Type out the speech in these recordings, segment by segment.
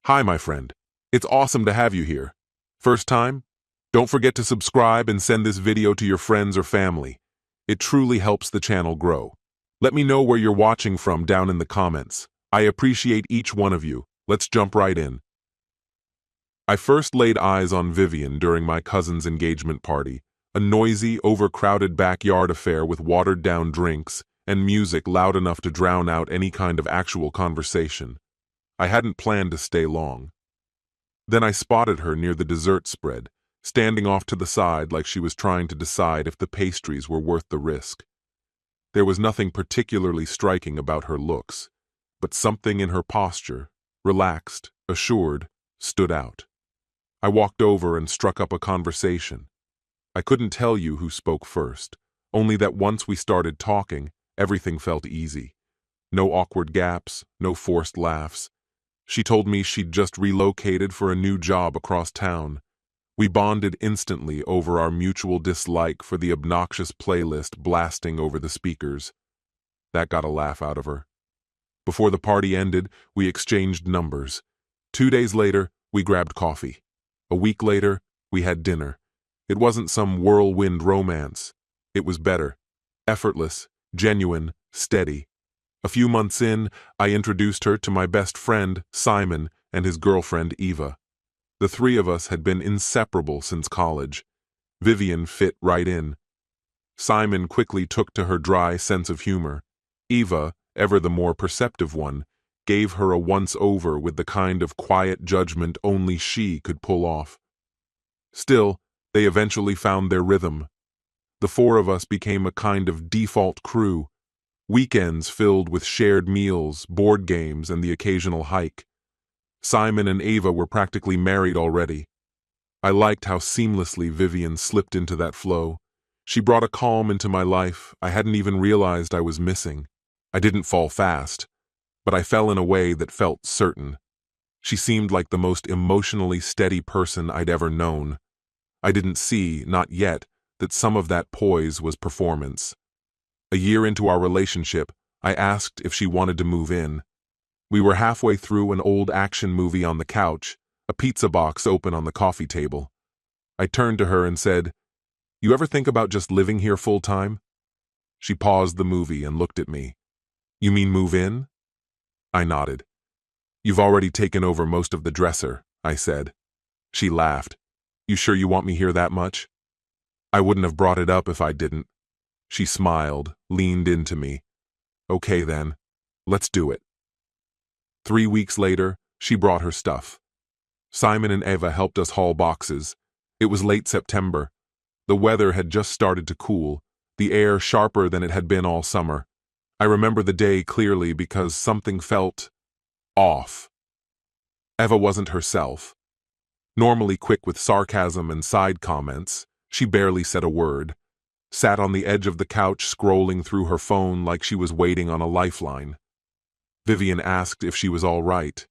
Hi, my friend. It's awesome to have you here. First time? Don't forget to subscribe and send this video to your friends or family. It truly helps the channel grow. Let me know where you're watching from down in the comments. I appreciate each one of you. Let's jump right in. I first laid eyes on Vivian during my cousin's engagement party, a noisy, overcrowded backyard affair with watered-down drinks and music loud enough to drown out any kind of actual conversation. I hadn't planned to stay long. Then I spotted her near the dessert spread, standing off to the side like she was trying to decide if the pastries were worth the risk. There was nothing particularly striking about her looks, but something in her posture, relaxed, assured, stood out. I walked over and struck up a conversation. I couldn't tell you who spoke first, only that once we started talking, everything felt easy. No awkward gaps, no forced laughs. She told me she'd just relocated for a new job across town. We bonded instantly over our mutual dislike for the obnoxious playlist blasting over the speakers. That got a laugh out of her. Before the party ended, we exchanged numbers. 2 days later, we grabbed coffee. A week later, we had dinner. It wasn't some whirlwind romance. It was better. Effortless, genuine, steady. A few months in, I introduced her to my best friend, Simon, and his girlfriend, Eva. The three of us had been inseparable since college. Vivian fit right in. Simon quickly took to her dry sense of humor. Eva, ever the more perceptive one, gave her a once-over with the kind of quiet judgment only she could pull off. Still, they eventually found their rhythm. The four of us became a kind of default crew. Weekends filled with shared meals, board games, and the occasional hike. Simon and Ava were practically married already. I liked how seamlessly Vivian slipped into that flow. She brought a calm into my life I hadn't even realized I was missing. I didn't fall fast, but I fell in a way that felt certain. She seemed like the most emotionally steady person I'd ever known. I didn't see, not yet, that some of that poise was performance. A year into our relationship, I asked if she wanted to move in. We were halfway through an old action movie on the couch, a pizza box open on the coffee table. I turned to her and said, "You ever think about just living here full-time?" She paused the movie and looked at me. "You mean move in?" I nodded. "You've already taken over most of the dresser," I said. She laughed. "You sure you want me here that much?" "I wouldn't have brought it up if I didn't." She smiled, leaned into me. "Okay then, let's do it." 3 weeks later, she brought her stuff. Simon and Eva helped us haul boxes. It was late September. The weather had just started to cool, the air sharper than it had been all summer. I remember the day clearly because something felt off. Eva wasn't herself. Normally quick with sarcasm and side comments, she barely said a word. Sat on the edge of the couch scrolling through her phone like she was waiting on a lifeline. Vivian asked if she was all right.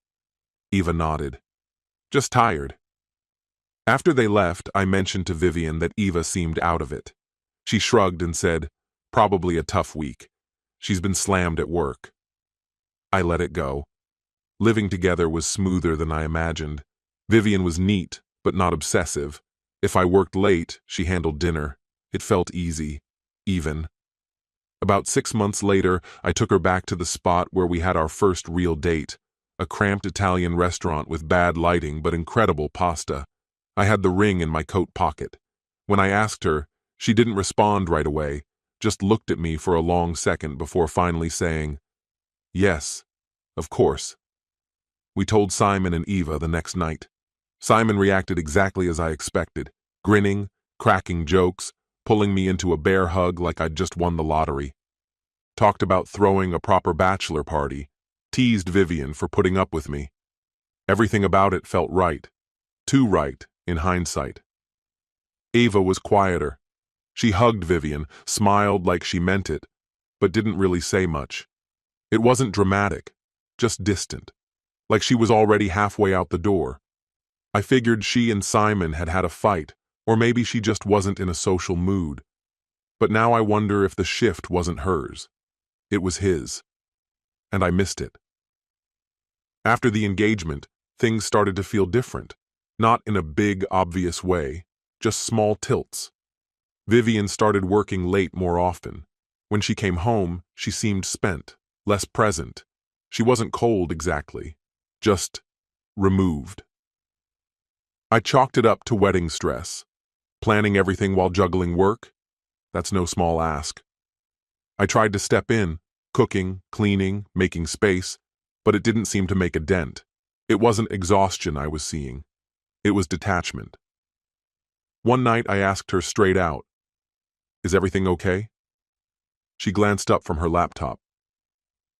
Eva nodded. "Just tired." After they left, I mentioned to Vivian that Eva seemed out of it. She shrugged and said, "Probably a tough week. She's been slammed at work." I let it go. Living together was smoother than I imagined. Vivian was neat, but not obsessive. If I worked late, she handled dinner. It felt easy, even. About 6 months later, I took her back to the spot where we had our first real date, a cramped Italian restaurant with bad lighting but incredible pasta. I had the ring in my coat pocket. When I asked her, she didn't respond right away, just looked at me for a long second before finally saying, "Yes, of course." We told Simon and Eva the next night. Simon reacted exactly as I expected, grinning, cracking jokes, pulling me into a bear hug like I'd just won the lottery. Talked about throwing a proper bachelor party, teased Vivian for putting up with me. Everything about it felt right. Too right, in hindsight. Ava was quieter. She hugged Vivian, smiled like she meant it, but didn't really say much. It wasn't dramatic, just distant, like she was already halfway out the door. I figured she and Simon had had a fight, or maybe she just wasn't in a social mood. But now I wonder if the shift wasn't hers. It was his. And I missed it. After the engagement, things started to feel different. Not in a big, obvious way, just small tilts. Vivian started working late more often. When she came home, she seemed spent, less present. She wasn't cold exactly, just removed. I chalked it up to wedding stress. Planning everything while juggling work? That's no small ask. I tried to step in, cooking, cleaning, making space, but it didn't seem to make a dent. It wasn't exhaustion I was seeing. It was detachment. One night I asked her straight out, "Is everything okay?" She glanced up from her laptop.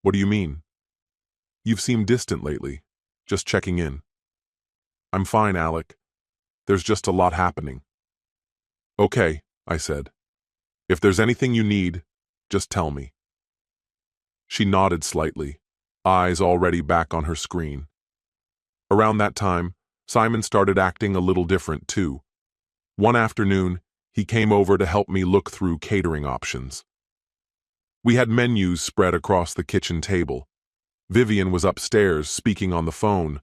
"What do you mean?" "You've seemed distant lately. Just checking in." "I'm fine, Alec. There's just a lot happening." "Okay," I said. "If there's anything you need, just tell me." She nodded slightly, eyes already back on her screen. Around that time, Simon started acting a little different too. One afternoon, he came over to help me look through catering options. We had menus spread across the kitchen table. Vivian was upstairs speaking on the phone,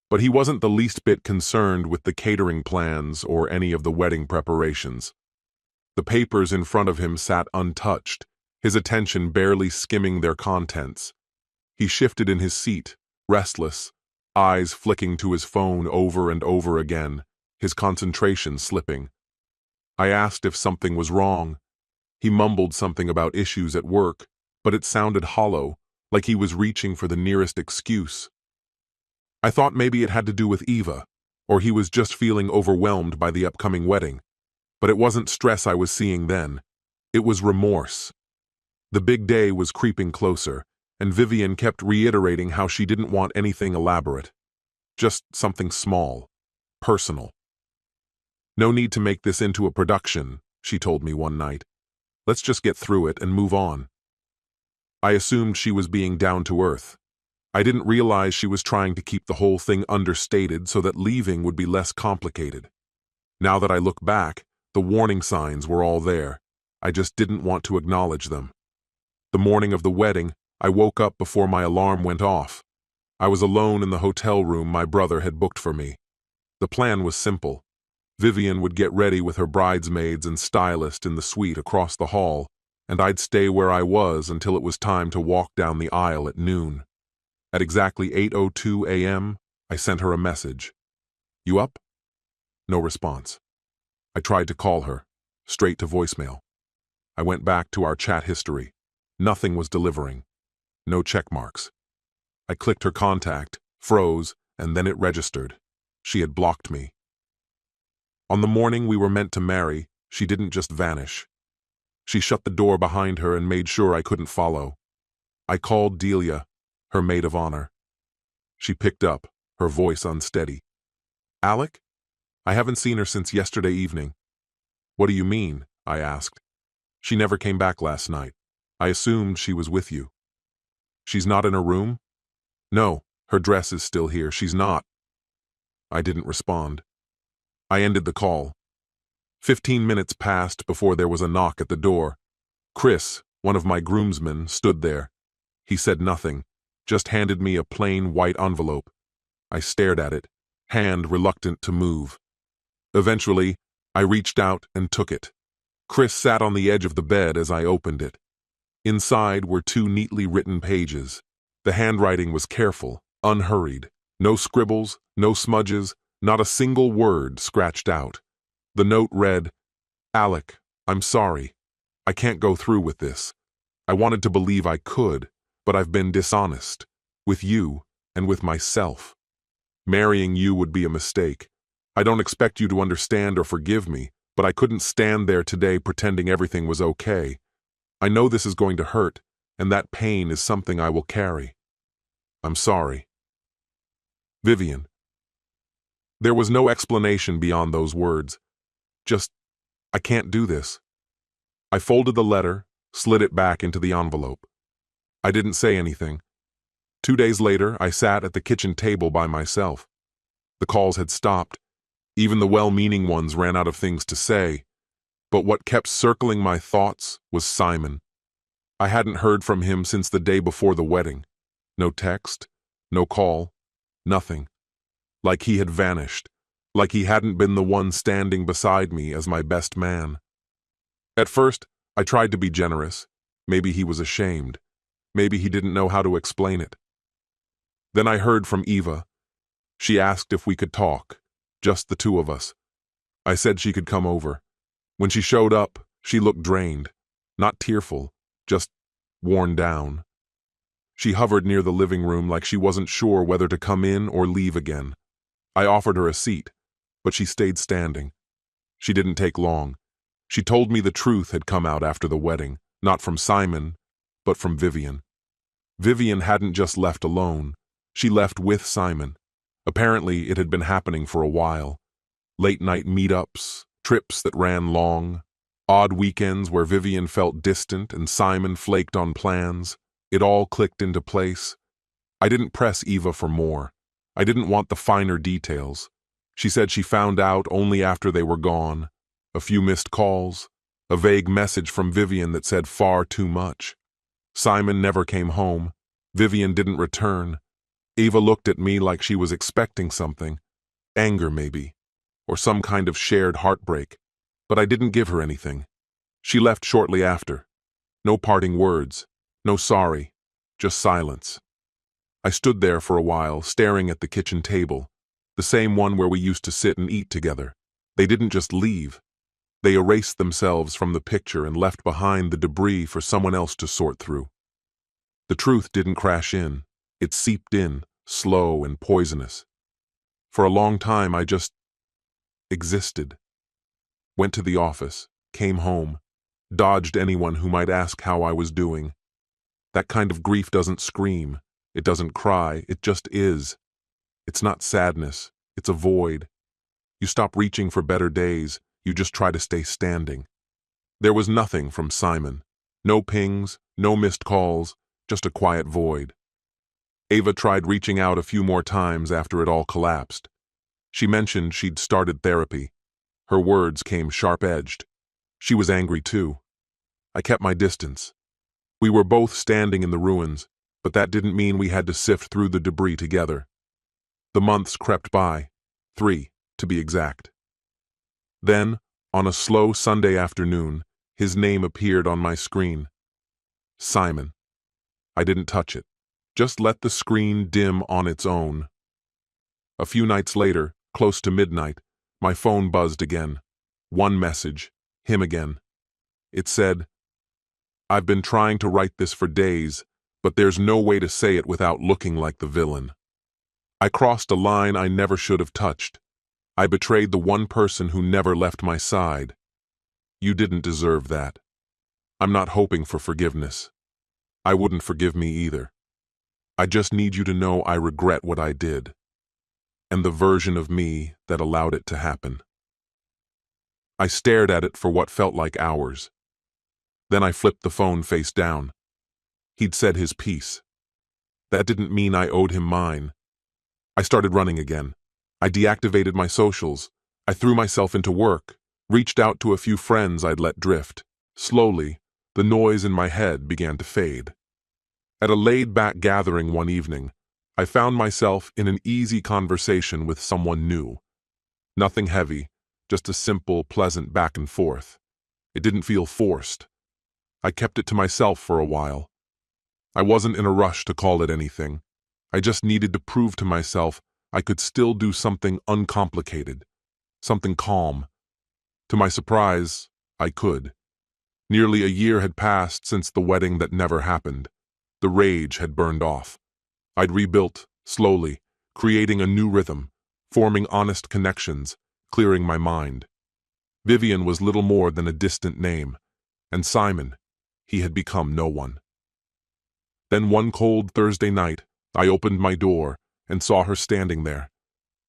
but he wasn't the least bit concerned with the catering plans or any of the wedding preparations. The papers in front of him sat untouched, his attention barely skimming their contents. He shifted in his seat, restless, eyes flicking to his phone over and over again, his concentration slipping. I asked if something was wrong. He mumbled something about issues at work, but it sounded hollow, like he was reaching for the nearest excuse. I thought maybe it had to do with Eva, or he was just feeling overwhelmed by the upcoming wedding. But it wasn't stress I was seeing then. It was remorse. The big day was creeping closer, and Vivian kept reiterating how she didn't want anything elaborate. Just something small, personal. "No need to make this into a production," she told me one night. "Let's just get through it and move on." I assumed she was being down to earth. I didn't realize she was trying to keep the whole thing understated so that leaving would be less complicated. Now that I look back, the warning signs were all there. I just didn't want to acknowledge them. The morning of the wedding, I woke up before my alarm went off. I was alone in the hotel room my brother had booked for me. The plan was simple. Vivian would get ready with her bridesmaids and stylist in the suite across the hall, and I'd stay where I was until it was time to walk down the aisle at noon. At exactly 8:02 a.m., I sent her a message. "You up?" No response. I tried to call her, straight to voicemail. I went back to our chat history. Nothing was delivering. No check marks. I clicked her contact, froze, and then it registered. She had blocked me. On the morning we were meant to marry, she didn't just vanish. She shut the door behind her and made sure I couldn't follow. I called Delia, her maid of honor. She picked up, her voice unsteady. "Alec? I haven't seen her since yesterday evening." "What do you mean?" I asked. "She never came back last night. I assumed she was with you." "She's not in her room?" "No, her dress is still here. She's not." I didn't respond. I ended the call. 15 minutes passed before there was a knock at the door. Chris, one of my groomsmen, stood there. He said nothing, just handed me a plain white envelope. I stared at it, hand reluctant to move. Eventually, I reached out and took it. Chris sat on the edge of the bed as I opened it. Inside were 2 neatly written pages. The handwriting was careful, unhurried. No scribbles, no smudges, not a single word scratched out. The note read, "Alec, I'm sorry. I can't go through with this. I wanted to believe I could, but I've been dishonest. With you and with myself. Marrying you would be a mistake. I don't expect you to understand or forgive me, but I couldn't stand there today pretending everything was okay. I know this is going to hurt, and that pain is something I will carry. I'm sorry. Vivian." There was no explanation beyond those words. Just, "I can't do this." I folded the letter, slid it back into the envelope. I didn't say anything. 2 days later, I sat at the kitchen table by myself. The calls had stopped. Even the well-meaning ones ran out of things to say. But what kept circling my thoughts was Simon. I hadn't heard from him since the day before the wedding. No text, no call, nothing. like he had vanished, like he hadn't been the one standing beside me as my best man. At first, I tried to be generous. Maybe he was ashamed. Maybe he didn't know how to explain it. Then I heard from Eva. She asked if we could talk, just the two of us. I said she could come over. When she showed up, she looked drained, not tearful, just worn down. She hovered near the living room like she wasn't sure whether to come in or leave again. I offered her a seat, but she stayed standing. She didn't take long. She told me the truth had come out after the wedding, not from Simon, but from Vivian. Vivian hadn't just left alone. She left with Simon. Apparently, it had been happening for a while. Late-night meetups, trips that ran long, odd weekends where Vivian felt distant and Simon flaked on plans. It all clicked into place. I didn't press Eva for more. I didn't want the finer details. She said she found out only after they were gone. A few missed calls, a vague message from Vivian that said far too much. Simon never came home. Vivian didn't return. Eva looked at me like she was expecting something. Anger, maybe, or some kind of shared heartbreak. But I didn't give her anything. She left shortly after. No parting words, no sorry, just silence. I stood there for a while, staring at the kitchen table, the same one where we used to sit and eat together. They didn't just leave. They erased themselves from the picture and left behind the debris for someone else to sort through. The truth didn't crash in. It seeped in, slow and poisonous. For a long time, I just existed. Went to the office, came home, dodged anyone who might ask how I was doing. That kind of grief doesn't scream. It doesn't cry. It just is. It's not sadness. It's a void. You stop reaching for better days. You just try to stay standing. There was nothing from Simon. No pings, no missed calls, just a quiet void. Eva tried reaching out a few more times after it all collapsed. She mentioned she'd started therapy. Her words came sharp-edged. She was angry too. I kept my distance. We were both standing in the ruins, but that didn't mean we had to sift through the debris together. The months crept by, 3, to be exact. Then, on a slow Sunday afternoon, his name appeared on my screen. Simon. I didn't touch it. Just let the screen dim on its own. A few nights later, close to midnight, my phone buzzed again. One message, him again. It said, "I've been trying to write this for days, but there's no way to say it without looking like the villain. I crossed a line I never should have touched. I betrayed the one person who never left my side. You didn't deserve that. I'm not hoping for forgiveness. I wouldn't forgive me either. I just need you to know I regret what I did, and the version of me that allowed it to happen." I stared at it for what felt like hours. Then I flipped the phone face down. He'd said his piece. That didn't mean I owed him mine. I started running again. I deactivated my socials. I threw myself into work, reached out to a few friends I'd let drift. Slowly, the noise in my head began to fade. At a laid-back gathering one evening, I found myself in an easy conversation with someone new. Nothing heavy, just a simple, pleasant back and forth. It didn't feel forced. I kept it to myself for a while. I wasn't in a rush to call it anything. I just needed to prove to myself I could still do something uncomplicated, something calm. To my surprise, I could. Nearly a year had passed since the wedding that never happened. The rage had burned off. I'd rebuilt, slowly, creating a new rhythm, forming honest connections, clearing my mind. Vivian was little more than a distant name, and Simon, he had become no one. Then one cold Thursday night, I opened my door and saw her standing there.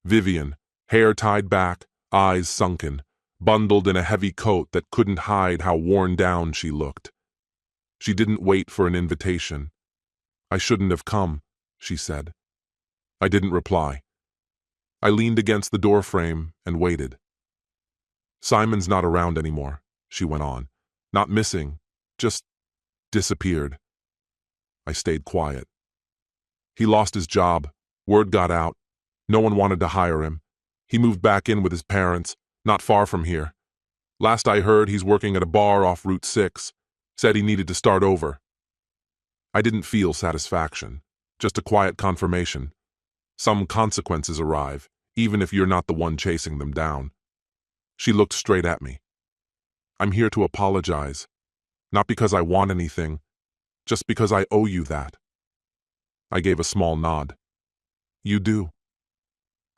Vivian, hair tied back, eyes sunken, bundled in a heavy coat that couldn't hide how worn down she looked. She didn't wait for an invitation. "I shouldn't have come," she said. I didn't reply. I leaned against the doorframe and waited. "Simon's not around anymore," she went on. "Not missing, just disappeared." I stayed quiet. "He lost his job. Word got out. No one wanted to hire him. He moved back in with his parents, not far from here. Last I heard, he's working at a bar off Route 6. Said he needed to start over. I didn't feel satisfaction, just a quiet confirmation. Some consequences arrive, even if you're not the one chasing them down. She looked straight at me. I'm here to apologize. Not because I want anything, just because I owe you that. I gave a small nod. You do.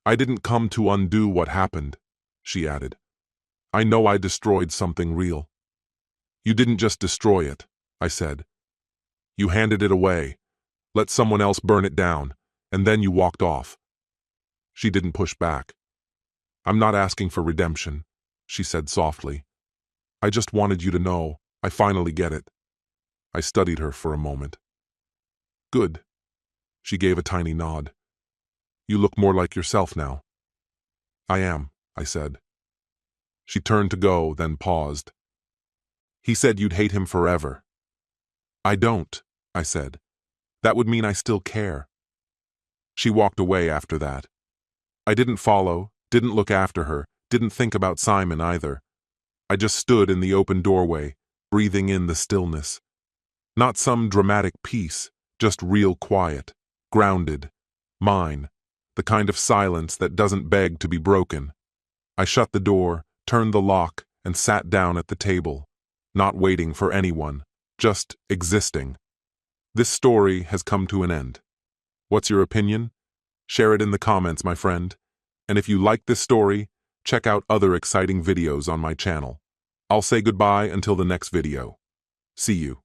I didn't come to undo what happened, she added. I know I destroyed something real. You didn't just destroy it, I said. You handed it away, let someone else burn it down, and then you walked off. She didn't push back. I'm not asking for redemption, she said softly. I just wanted you to know I finally get it. I studied her for a moment. Good. She gave a tiny nod. You look more like yourself now. I am, I said. She turned to go, then paused. He said you'd hate him forever. I don't, I said. That would mean I still care. She walked away after that. I didn't follow, didn't look after her, didn't think about Simon either. I just stood in the open doorway, breathing in the stillness. Not some dramatic peace, just real quiet, grounded, mine, the kind of silence that doesn't beg to be broken. I shut the door, turned the lock, and sat down at the table, not waiting for anyone, just existing. This story has come to an end. What's your opinion? Share it in the comments, my friend. And if you like this story, check out other exciting videos on my channel. I'll say goodbye until the next video. See you.